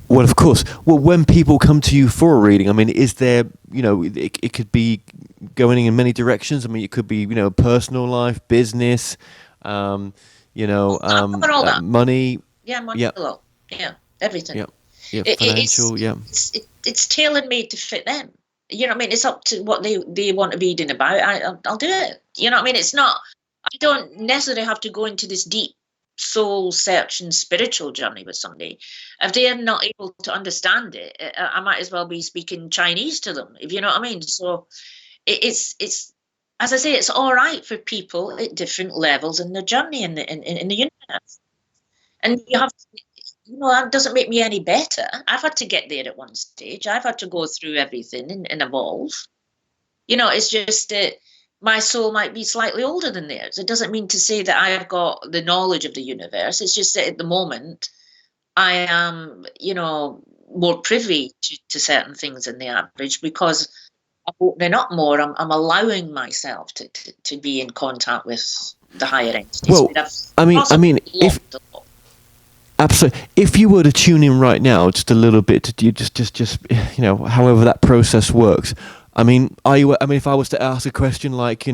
Well, of course. Well, when people come to you for a reading, I mean, is there, it could be going in many directions. I mean, it could be, personal life, business, all that. Money. Yeah, money. Yeah, everything. Yeah, financial. It's tailor-made to fit them. You know what I mean? It's up to what they want to be reading about. I'll do it. You know what I mean? It's not. I don't necessarily have to go into this deep soul-searching spiritual journey with somebody. If they are not able to understand it, I might as well be speaking Chinese to them, if you know what I mean. So it's as I say, it's all right for people at different levels in the journey in the universe. And you have to, that doesn't make me any better. I've had to get there at one stage. I've had to go through everything and evolve. It's just that my soul might be slightly older than theirs. It doesn't mean to say that I've got the knowledge of the universe. It's just that at the moment I am, more privy to certain things than the average because I'm opening up more. I'm allowing myself to be in contact with the higher entities. Well, absolutely. If you were to tune in right now, just a little bit, just however that process works. If I was to ask a question like,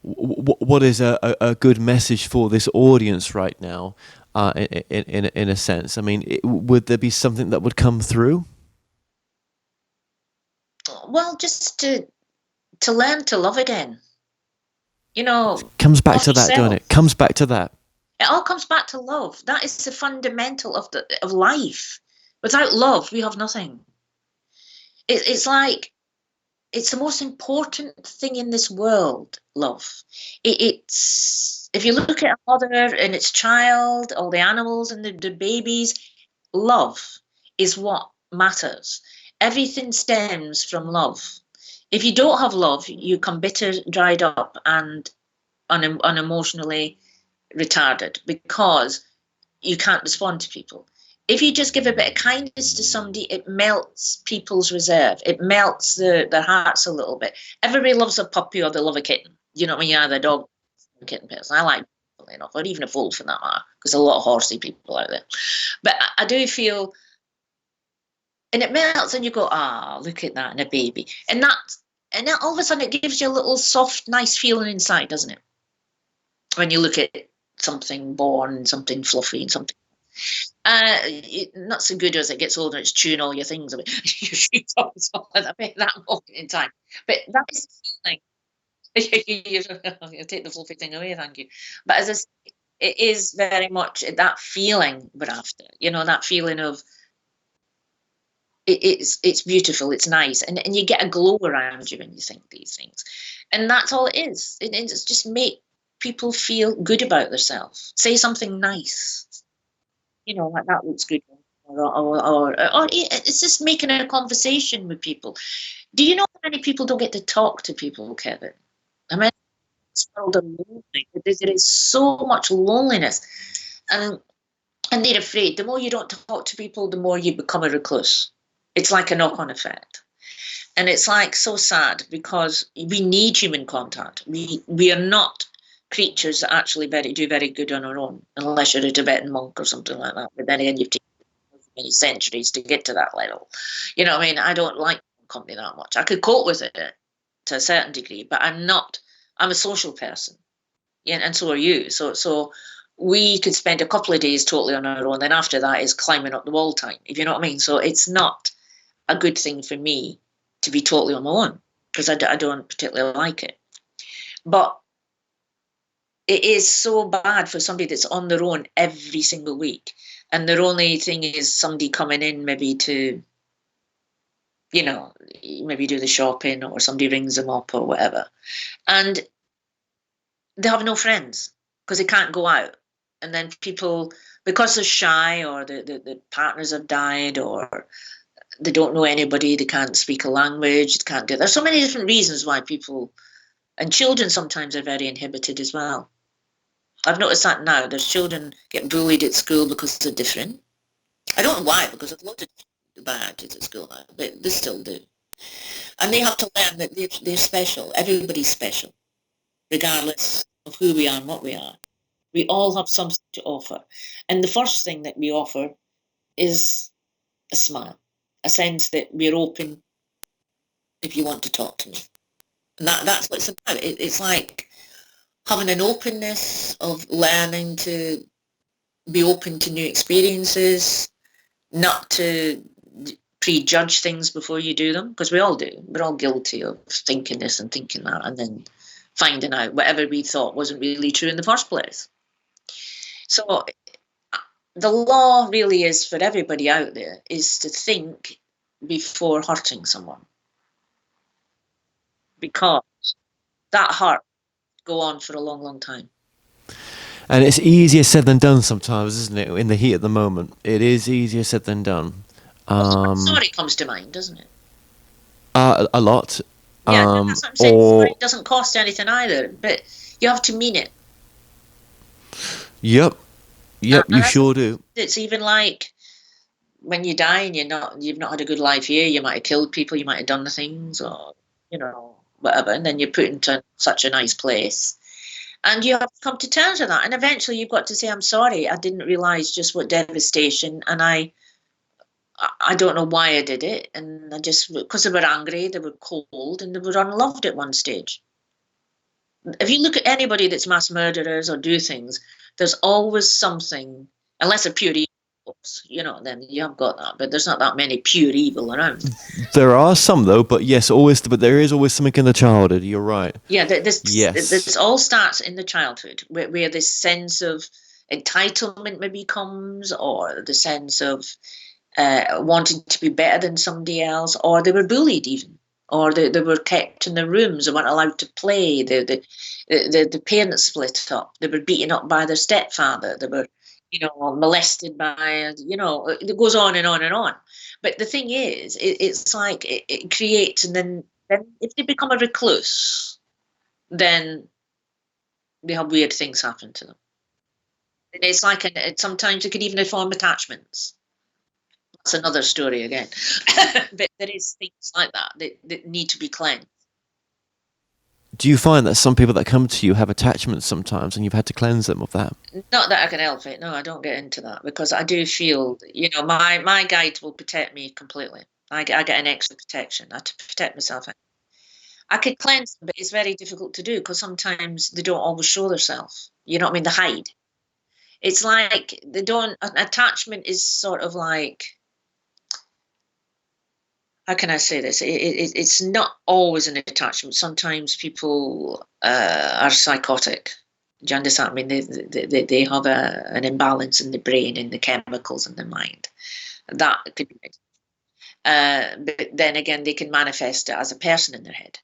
what is a good message for this audience right now, in a sense? I mean, would there be something that would come through? Well, just to learn to love again. Comes back to that, don't it? Comes back to that. It all comes back to love. That is the fundamental of life. Without love, we have nothing. It's like, it's the most important thing in this world, love. It's, if you look at a mother and its child, all the animals and the babies, love is what matters. Everything stems from love. If you don't have love, you come bitter, dried up, and unemotionally retarded because you can't respond to people. If you just give a bit of kindness to somebody, it melts people's reserve. It melts their hearts a little bit. Everybody loves a puppy or they love a kitten. You know what I mean? You're either a dog or a kitten person. I like people enough, or even a fool for that matter, because there's a lot of horsey people out there. But I do feel, and it melts and you go, look at that, and a baby. And And then all of a sudden it gives you a little soft, nice feeling inside, doesn't it? When you look at something born, something fluffy, and something not so good as it gets older. It's chewing all your things away, your shoes off at that moment in time. But that is the feeling. You take the fluffy thing away, thank you. But as I say, it is very much that feeling we're after. That feeling of it's beautiful, it's nice, and you get a glow around you when you think these things, and that's all it is. It's just make people feel good about themselves. Say something nice, like that looks good, or it's just making a conversation with people. Do you know how many people don't get to talk to people, Kevin? I mean, this world of lonely. There is so much loneliness, and they're afraid. The more you don't talk to people, the more you become a recluse. It's like a knock-on effect. And it's like so sad because we need human contact. We are not creatures that actually do very good on our own, unless you're a Tibetan monk or something like that. But then again, you've taken many centuries to get to that level. You know what I mean? I don't like company that much. I could cope with it to a certain degree, but I'm a social person. Yeah, and so are you. So we could spend a couple of days totally on our own. Then after that is climbing up the wall time, if you know what I mean. So it's not a good thing for me to be totally on my own because I don't particularly like it. But it is so bad for somebody that's on their own every single week. And their only thing is somebody coming in maybe to, maybe do the shopping, or somebody rings them up or whatever. And they have no friends because they can't go out. And then people, because they're shy, or the partners have died, or they don't know anybody, they can't speak a language, they can't do. There's so many different reasons why people, and children sometimes are very inhibited as well. I've noticed that now. There's children get bullied at school because they're different. I don't know why, because there's lots of bad kids at school now, but they still do. And they have to learn that they're special. Everybody's special, regardless of who we are and what we are. We all have something to offer. And the first thing that we offer is a smile, a sense that we're open if you want to talk to me. And that's what it's about. It's like having an openness of learning to be open to new experiences, not to prejudge things before you do them, because we all do. We're all guilty of thinking this and thinking that, and then finding out whatever we thought wasn't really true in the first place. So the law really is for everybody out there is to think before hurting someone, because that hurt go on for a long, long time. And it's easier said than done sometimes, isn't it? In the heat of the moment, it is easier said than done. Sorry comes to mind, doesn't it? A lot. Yeah, that's what I'm saying. Sorry doesn't cost anything either, but you have to mean it. Yep, you sure do. It's even like when you die and you've not had a good life here. You might have killed people, you might have done the things, or whatever, and then you're put into such a nice place. And you have to come to terms with that. And eventually you've got to say, I'm sorry, I didn't realise just what devastation. And I don't know why I did it. And because they were angry, they were cold, and they were unloved at one stage. If you look at anybody that's mass murderers or do things, there's always something, unless they're pure evil, then you have got that. But there's not that many pure evil around. There are some, though, but yes, but there is always something in the childhood. You're right. Yeah, this all starts in the childhood, where this sense of entitlement maybe comes, or the sense of wanting to be better than somebody else, or they were bullied even, or they were kept in their rooms and weren't allowed to play. The parents split up. They were beaten up by their stepfather. They were molested by, it goes on and on and on. But the thing is, it's like it creates, and then if they become a recluse, then they have weird things happen to them. And it's like, sometimes it could even form attachments. That's another story again. But there is things like that that need to be cleansed. Do you find that some people that come to you have attachments sometimes, and you've had to cleanse them of that? Not that I can help it. No, I don't get into that, because I do feel, my guides will protect me completely. I get an extra protection. I have to protect myself. I could cleanse them, but it's very difficult to do because sometimes they don't always show themselves. You know what I mean? They hide. It's like they don't. An attachment is sort of like, how can I say this? It's not always an attachment. Sometimes people are psychotic. Do you understand? I mean, they have an imbalance in the brain, in the chemicals in the mind. That could be it. But then again, they can manifest it as a person in their head.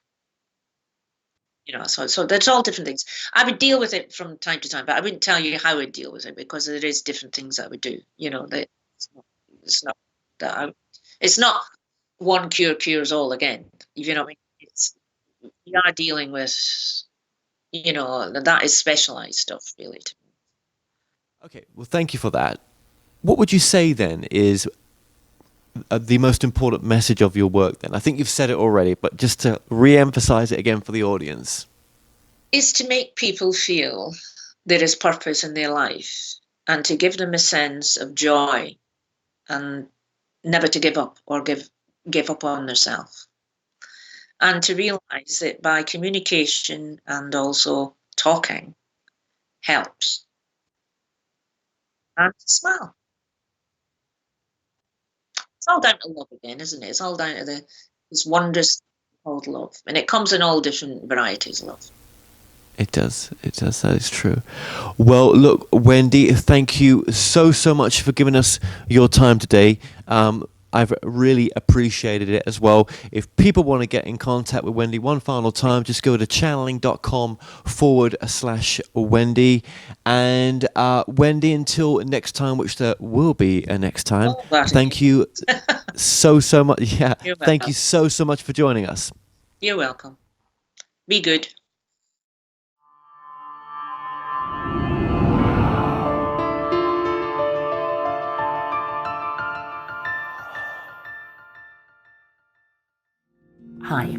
You know, so there's all different things. I would deal with it from time to time, but I wouldn't tell you how I would deal with it because there is different things I would do. You know, that it's not that it's not one cure cures all again. You know what I mean? It's, you are dealing with, you know, that is specialized stuff really. Okay, well, thank you for that. What would you say then is the most important message of your work then? I think you've said it already, but just to re-emphasize it again for the audience. Is to make people feel there is purpose in their life and to give them a sense of joy and never to give up or give up on themselves. And to realize that by communication and also talking helps. And to smile. It's all down to love again, isn't it? It's all down to this wondrous thing called love. And it comes in all different varieties of love. It does. It does. That is true. Well, look, Wendy, thank you so much for giving us your time today. I've really appreciated it as well. If people want to get in contact with Wendy one final time, just go to channeling.com/Wendy. And Wendy, until next time, which there will be a next time, thank you so much. Yeah, thank you so much for joining us. You're welcome. Be good. Hi,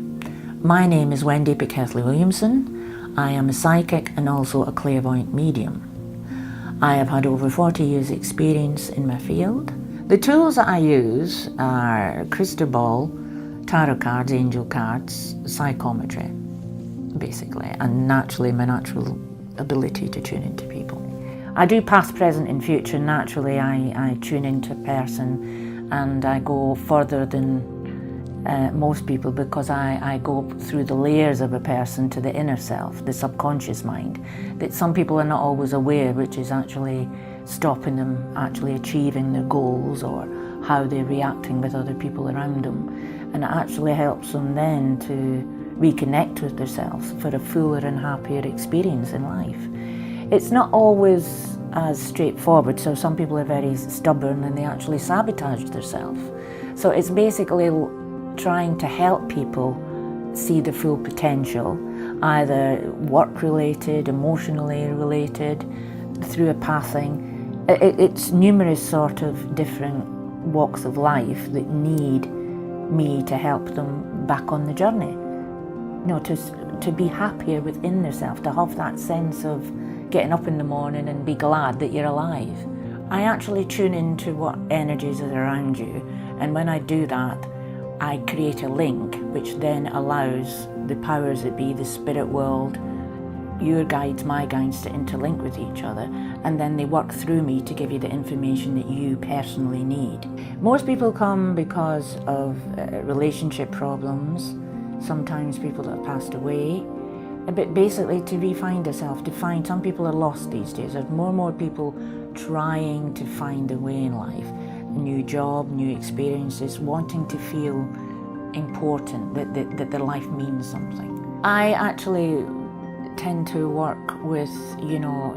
my name is Wendy Williamson. I am a psychic and also a clairvoyant medium. I have had over 40 years experience in my field. The tools that I use are crystal ball, tarot cards, angel cards, psychometry, basically, and naturally my natural ability to tune into people. I do past, present and future. Naturally I tune into a person and I go further than most people because I go through the layers of a person to the inner self, the subconscious mind, that some people are not always aware, which is actually stopping them actually achieving their goals or how they're reacting with other people around them. And it actually helps them then to reconnect with themselves for a fuller and happier experience in life. It's not always as straightforward, so some people are very stubborn and they actually sabotage themselves. So it's basically trying to help people see the full potential, either work-related, emotionally related, through a pathing. It's numerous sort of different walks of life that need me to help them back on the journey. You know, to be happier within themselves, to have that sense of getting up in the morning and be glad that you're alive. I actually tune into what energies are around you, and when I do that, I create a link which then allows the powers that be, the spirit world, your guides, my guides, to interlink with each other, and then they work through me to give you the information that you personally need. Most people come because of relationship problems, sometimes people that have passed away, but basically to re-find themselves, to find, some people are lost these days. There's more and more people trying to find a way in life. A new job, new experiences, wanting to feel important, that their life means something. I actually tend to work with, you know,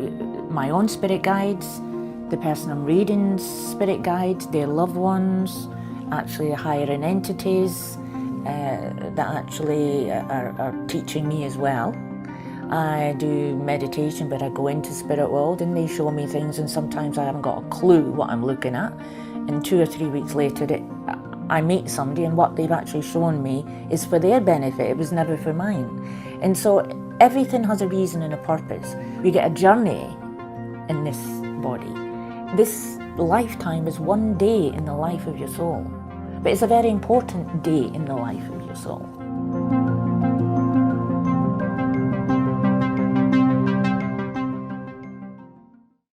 my own spirit guides, the person I'm reading's spirit guides, their loved ones, actually higher-end entities that actually are teaching me as well. I do meditation, but I go into spirit world and they show me things, and sometimes I haven't got a clue what I'm looking at. And 2 or 3 weeks later, I meet somebody and what they've actually shown me is for their benefit. It was never for mine. And so everything has a reason and a purpose. We get a journey in this body. This lifetime is one day in the life of your soul. But it's a very important day in the life of your soul.